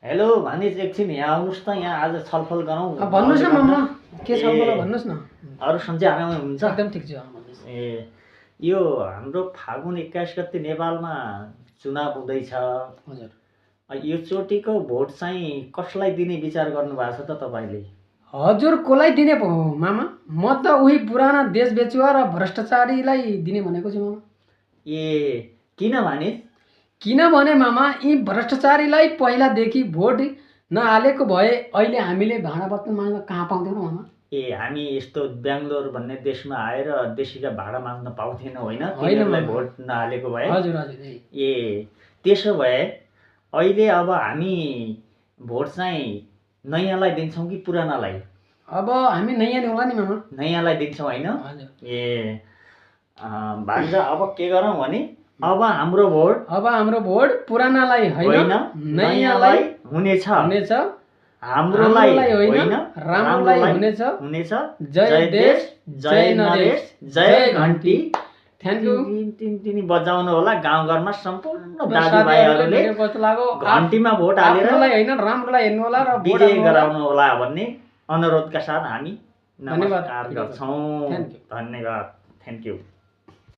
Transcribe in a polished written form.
Hello भानिज एकछिन यहाँ आउनुहोस् त यहाँ आज छलफल गरौँ भन्नुहोस् न मामा के छ बोला भन्नुहोस् न। अरू सन्चै आरामै हुनुहुन्छ? एकदम ठिक छ भन्नुहोस्। ए यो हाम्रो फागुन 21 गते नेपालमा चुनाव हुँदैछ। हजुर यो चोटिको भोट चाहिँ कसलाई दिने विचार गर्नुभएको छ त तपाईँले? हजुर कोलाई दिने पो मामा? म त उही पुराना देश बेचुवा र भ्रष्टाचारीलाई दिने भनेको छु मामा। ए किन भानिज? किनभने मामा यी भ्रष्टाचारीलाई पहिलादेखि भोट नहालेको भए अहिले हामीले भाँडा बर्तन माझ्न कहाँ पाउँदैनौँ मामा। ए हामी यस्तो बेङ्गलोर भन्ने देशमा आएर देशीका भाडा माग्न पाउँथेनौँ होइन? होइन तिनीहरूलाई मामा। भोट नहालेको भए? हजुर हजुर ए त्यसो भए अहिले अब हामी भोट चाहिँ नयाँलाई दिन्छौँ कि पुरानालाई? अब हामी नयाँ ल्याउँला नि मामा। नयाँलाई दिन्छौँ होइन? हजुर ए भान्जा अब के गरौँ भने अब हाम्रो भोट पुरानालाई होइन नयाँलाई हुनेछ। हुनेछ। हाम्रोलाई होइन राम्रोलाई हुनेछ। जय देश जय नरेश जय घन्टी। Thank you. तिनी बजाउनु होला गाउँघरमा सम्पूर्ण दाजुभाइहरूले घन्टीमा भोट हालेर होइन राम्रोलाई हेर्नु होला र विजय गराउनु होला भन्ने अनुरोधका साथ हामी धन्यवाद नमस्कार गर्छौँ। Thank you. धन्यवाद। Thank you.